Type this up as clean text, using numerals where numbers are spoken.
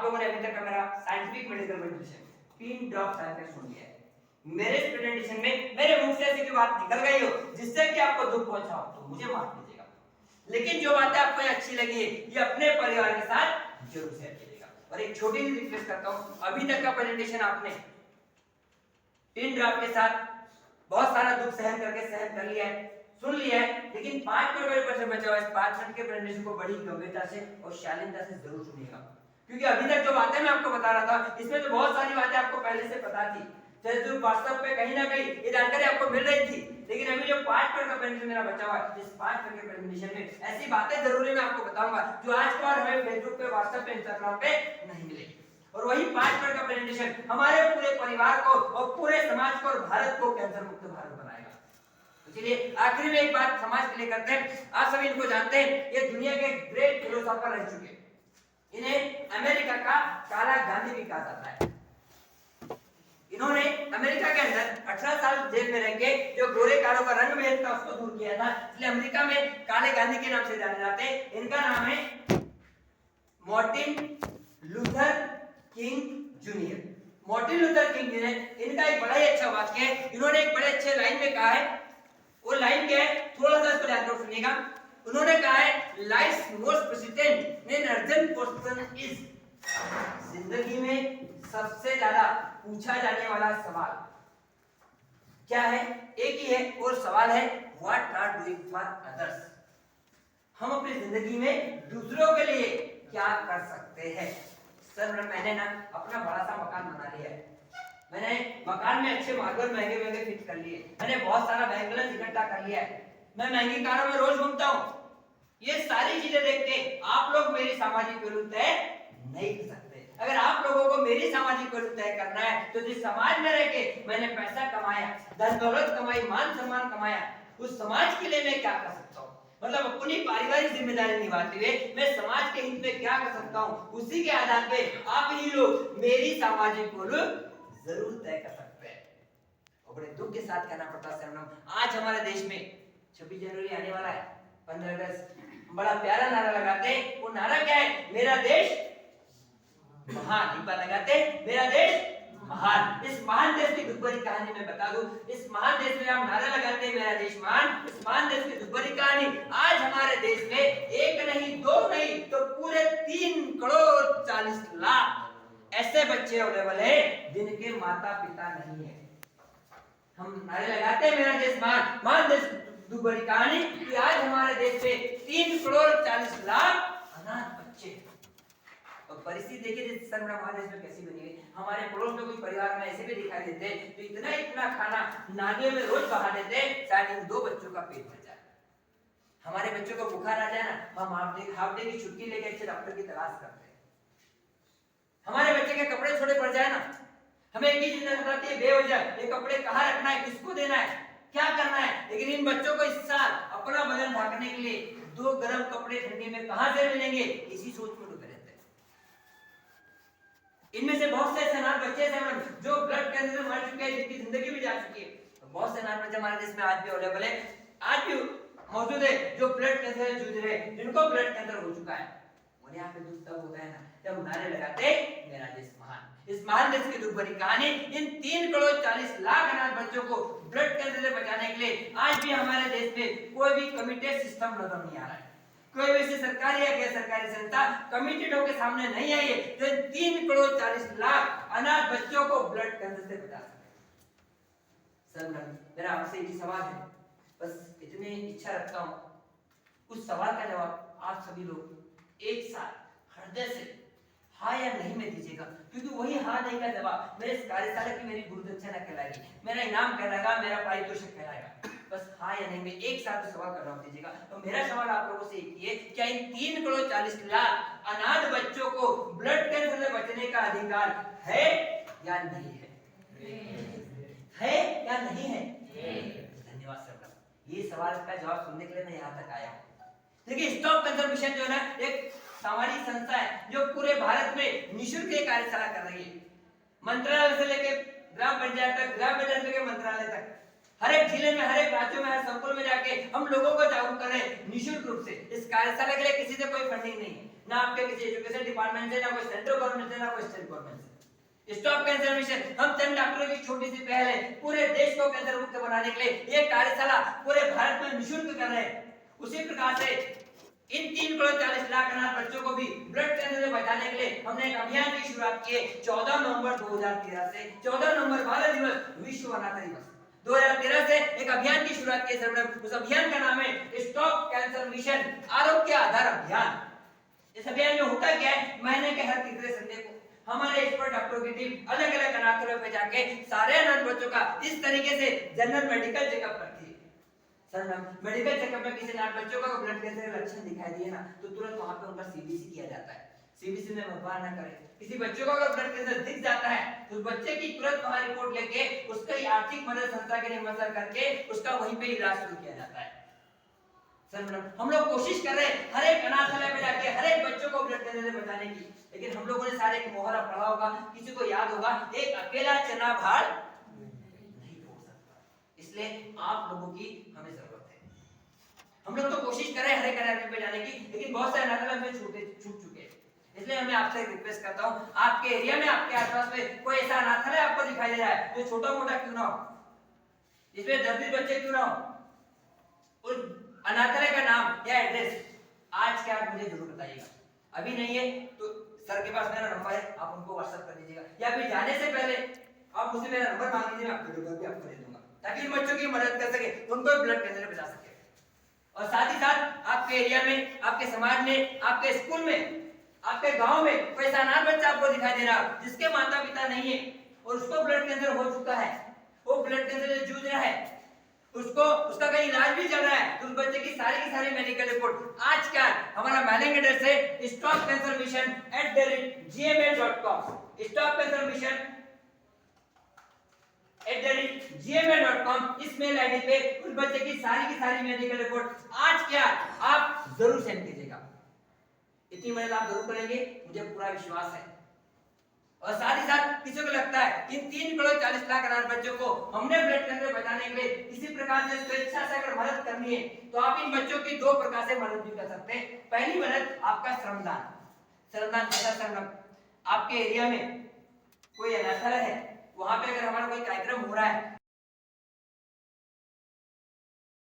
आप लोगों ने अभी तक का मेरा scientific medical presentation pin drop करके सुन लिया है। मेरे इस प्रेजेंटेशन में मेरे मुंह से ऐसी कोई बात निकल गई हो जिससे कि आपको दुख पहुंचा हो तो मुझे माफ कीजिएगा, लेकिन जो बातें आपको अच्छी लगी है ये अपने परिवार के साथ जरूर शेयर कीजिएगा। और एक छोटी सी रिक्वेस्ट करता हूं, अभी तक का प्रेजेंटेशन आपने पिन ड्रॉप के साथ बहुत सारा दुख सहन कर लिया है, सुन लिया है, लेकिन 5 मिनट पर बचा हुआ है। इस 5 मिनट के प्रेजेंटेशन को बड़ी गंभीरता से और शालीनता से जरूर सुनिएगा, क्योंकि अभी तक जो बातें मैं आपको बता रहा था इसमें तो बहुत सारी बातें आपको पहले से पता थी, फेसबुक व्हाट्सएप पे कहीं ना कहीं ये जानकारी आपको मिल रही थी, लेकिन अभी जो 5 मिनट का प्रेजेंटेशन मेरा बचा हुआ है, इस 5 मिनट के प्रेजेंटेशन में ऐसी बातें जरूरी मैं आपको बताऊंगा जो आज के बाद हमें फेसबुक पे, व्हाट्सएप पे, इंस्टाग्राम पे नहीं मिलेगी। और वही 5 मिनट का प्रेजेंटेशन हमारे पूरे परिवार को और पूरे समाज को और भारत को कैंसर मुक्त भारत बनाएगा। चलिए आखिरी में एक बात समाज के लिए करते हैं। आप सभी इनको जानते हैं, ये दुनिया के ग्रेट फिलोसोफर रह चुके हैं। इन्हें अमेरिका का काला गांधी भी कहा जाता है। इन्होंने अमेरिका के अंदर 18 साल जेल में रह के जो गोरे कालों का रंग भेद था उसको दूर किया था, इसलिए अमेरिका में काले गांधी के नाम से जाने जाते हैं। इनका नाम है Martin Luther king junior. Martin Luther king junior, इनका एक बड़ा ही अच्छा वाक्य है, इन्होंने एक बड़े अच्छे लाइन में कहा है। वो लाइन क्या है, थोड़ा सा इसको ध्यान से सुनिएगा। उन्होंने कहा है life's most persistent and urgent question is, जिंदगी में सबसे ज्यादा पूछा जाने वाला सवाल क्या है? एक ही है, और सवाल है what are doing for others. हम अपनी जिंदगी में दूसरों के लिए क्या कर सकते हैं? सर मैंने ना अपना बड़ा सा मकान बना लिया है, मैंने मकान में अच्छे मार्बल महंगे फिट कर लिए, मैंने बहुत सारा बैंक बैलेंस इकट्ठा कर लिया है, मैं महंगी कारों में रोज घूमता हूँ। ये सारी चीजें देख के आप लोग मेरी सामाजिक वैल्यू तय नहीं कर सकते। अगर आप लोगों को मेरी सामाजिक वैल्यू तय करना है तो जिस समाज में रह के मैंने पैसा कमाया, धन दौलत कमाई, मान सम्मान कमाया, उस समाज के लिए मैं क्या कर सकता हूँ? मतलब अपनी पारिवारिक जिम्मेदारी निभाते हुए मैं समाज के हित में क्या कर सकता हूँ, उसी के आधार पे आप ही लोग मेरी सामाजिक वैल्यू जरूर तय कर सकते हैं। और बड़े दुख के साथ कहना पड़ता है, आज हमारे देश में 26 जनवरी आने वाला है, 15 अगस्त, बड़ा प्यारा नारा लगाते हैं। वो नारा क्या है? मेरा देश महान। एक बार लगाते हैं, मेरा देश महान। इस महान देश की दुखभरी कहानी मैं बता दूं, इस महान देश में हम नारा लगाते हैं मेरा देश महान। इस महान देश की दुखभरी कहानी, आज हमारे देश में एक नहीं, दो नहीं, तो पूरे 3 करोड़ 40 लाख ऐसे बच्चे अवेलेबल है जिनके माता पिता नहीं है। हम नारे लगाते हैं मेरा देश महान, महान देश दुखभरी कहानी, कि आज हमारे देश में 3 करोड़ 40 लाख अनाथ बच्चे। और परिस्थिति देखिए सर मेरा महादेश में कैसी बनी है। हमारे पड़ोस में कोई परिवार में ऐसे भी दिखाई देते हैं तो इतना खाना नालियों में रोज बहा देते हैं, शायद इन 2 बच्चों का पेट भर जाए। हमारे बच्चों को बुखार आ जाए ना, हम हाफ डे की छुट्टी लेके अच्छे डॉक्टर की तलाश करते हैं। हमारे बच्चे के कपड़े छोटे पड़ जाए ना, हमें एक ही चिंता सताती है बेवजह, ये कपड़े कहाँ रखना है, किसको देना है, क्या करना है। लेकिन इन बच्चों को इस साल अपना बदन ढकने के लिए 2 गर्म कपड़े ठंडी में कहां से मिलेंगे, इसी सोच में डूबे रहते हैं। इनमें से बहुत से अनाथ बच्चे हैं जो ब्लड कैंसर से मर चुके हैं, जिनकी जिंदगी भी जा चुकी है। तो बहुत से अनाथ बच्चे हमारे देश में आज भी अवेलेबल है, आज भी मौजूद है, जो ब्लड कैंसर से जूझ रहे हैं, जिनको ब्लड कैंसर हो चुका है। और यहाँ पे दुख तब होता है ना जब नारे लगाते मेरा देश महान। इस महान देश की दुखभरी कहानी, इन 3 करोड़ 40 लाख अनाथ बच्चों को ब्लड कैंसर से बचाने के लिए आज भी हमारे देश में कोई भी कमिटेड सिस्टम नजर नहीं आ रहा है। कोई भी सरकारी या गैर सरकारी संस्था कमिटेड होकर सामने नहीं आई है जो 3 करोड़ 40 लाख अनाथ बच्चों को ब्लड कैंसर से बचा सके। सर मेरा आपसे एक ही सवाल है, बस इतनी इच्छा रखता हूँ, उस सवाल का जवाब आप सभी लोग एक साथ हृदय से हाँ या नहीं में दीजिएगा, क्योंकि वही हाँ नहीं का जवाब मेरे कार्यशाला की मेरी गुरुदक्षिणा कहलाएगी, मेरा इनाम कहलाएगा, मेरा पारितोषिक कहलाएगा। बस हाँ या नहीं में एक साथ सवाल कर रहा हूं दीजिएगा। तो मेरा सवाल आप लोगों से एक ही है, क्या इन 3 करोड़ 40 लाख अनाथ बच्चों को ब्लड कैंसर से बचने का अधिकार है या नहीं है? है या नहीं है? धन्यवाद सर, ये सवाल का जवाब सुनने के लिए मैं यहाँ तक आया हूँ। देखिए स्टॉप कैंसर मिशन जो है ना, एक सामाजिक संस्था है जो पूरे भारत में निःशुल्क कार्यशाला कर रही है। मंत्रालय से लेकर ग्राम पंचायत तक, ग्राम पंचायत से लेकर मंत्रालय तक, हर एक जिले में, हर एक राज्यों में, हर संकुल में जाके हम लोगों को जागरूक कर रहे हैं निःशुल्क रूप से। इस कार्यशाला के लिए किसी से कोई फंडिंग नहीं है, ना आपके किसी एजुकेशन डिपार्टमेंट से, ना कोई सेंट्रल गवर्नमेंट से, ना कोई स्टेट गवर्नमेंट से। स्टॉप कैंसर मिशन, हम चंद डॉक्टरों की छोटी सी पहल है, पूरे देश को कैंसर मुक्त बनाने के लिए ये कार्यशाला पूरे भारत में निःशुल्क कर रहे हैं। उसी प्रकार से इन 3,40,00,000 अनाथ बच्चों को भी ब्लड कैंसर से बचाने के लिए हमने एक अभियान की शुरुआत की है। 14 नवंबर 2013 से 14 नवंबर बाल दिवस विश्व अनाथ दिवस 2013 से एक अभियान की शुरुआत की है। उस अभियान का नाम है स्टॉप कैंसर मिशन आरोग्य आधार अभियान। इस अभियान में होता क्या है, महीने के हर तीसरे संडे को हमारे एक्सपर्ट डॉक्टरों की टीम अलग अलग अनाथालयों पे जाके सारे अनाथ बच्चों का इस तरीके से जनरल मेडिकल चेकअप करती है। सर मेडिकल चेकअप में किसी अनाथ बच्चों का ब्लड कैंसर का लक्षण दिखाई दिए ना, तो तुरंत वहां पे उनका सीबीसी किया जाता है। सीबीसी में भगवान ना करे किसी बच्चों को अगर ब्लड कैंसर दिख जाता है तो उस बच्चे की तुरंत वहां रिपोर्ट लेके उसकी आर्थिक मदद संस्था के निमंत्रण करके उसका वहीं पे इलाज शुरू किया जाता है। सर हम लोग कोशिश कर रहे हैं हर एक अनाथालय में जाके हर एक बच्चों को ब्लड कैंसर से बचाने की, लेकिन हम लोगों ने सारे एक मोहरा पढ़ा होगा, किसी को याद होगा, एक अकेला चना भार नहीं हो सकता। इसलिए आप लोगों की हमें जरूरत है। हम लोग तो कोशिश कर रहे हैं हर एक अनाथालय में जाने की, लेकिन बहुत से अनाथालय में छूट चुके हैं। इसलिए मैं आपसे रिक्वेस्ट करता हूं, आपके एरिया में आपके आसपास में कोई ऐसा अनाथालय आपको दिखाई दे रहा है जो छोटा मोटा क्यों ना हो, इसमें 10 बच्चे क्यों ना हो, उस अनाथालय का नाम या एड्रेस आज के आज मुझे जरूर बताइएगा। अभी नहीं है तो सर के पास मेरा नंबर है, आप उनको व्हाट्सएप कर दीजिएगा, या फिर जाने से पहले आप मुझसे मेरा नंबर मांग लीजिए, मैं आपको नंबर भी आपको दे दूंगा ताकि उन बच्चों की मदद कर सके, उनको ब्लड कैंसर बचा सके। और साथ ही साथ आपके एरिया में, आपके समाज में, आपके स्कूल में, आपके गांव में कोई ऐसा अनाथ बच्चा आपको दिखाई दे रहा है जिसके माता पिता नहीं है और उसको ब्लड कैंसर हो चुका है, वो ब्लड कैंसर से जूझ रहा है, उसको उसका कहीं इलाज भी चल रहा है, तो उस बच्चे की सारी मेडिकल रिपोर्ट आज क्या हमारा मेलिंग एड्रेस है stop cancer mission @gmail.com stop cancer mission @gmail.com इस मेल आईडी पे उस बच्चे की सारी मेडिकल रिपोर्ट आज क्या आप जरूर सेंड कीजिएगा। इतनी मदद आप जरूर करेंगे, मुझे पूरा विश्वास है। और साथ ही साथ किसी को लगता है कि 3,40,00,000 अनाथ बच्चों को हमने ब्लड कैंसर बचाने के लिए किसी प्रकार से स्वेच्छा से अगर मदद करनी है तो आप इन बच्चों की 2 प्रकार से मदद भी कर सकते हैं। पहली मदद आपका श्रमदान। श्रमदान कैसा श्रमदान, आपके एरिया में कोई अनाथालय है, वहां पे अगर हमारा कोई कार्यक्रम हो रहा है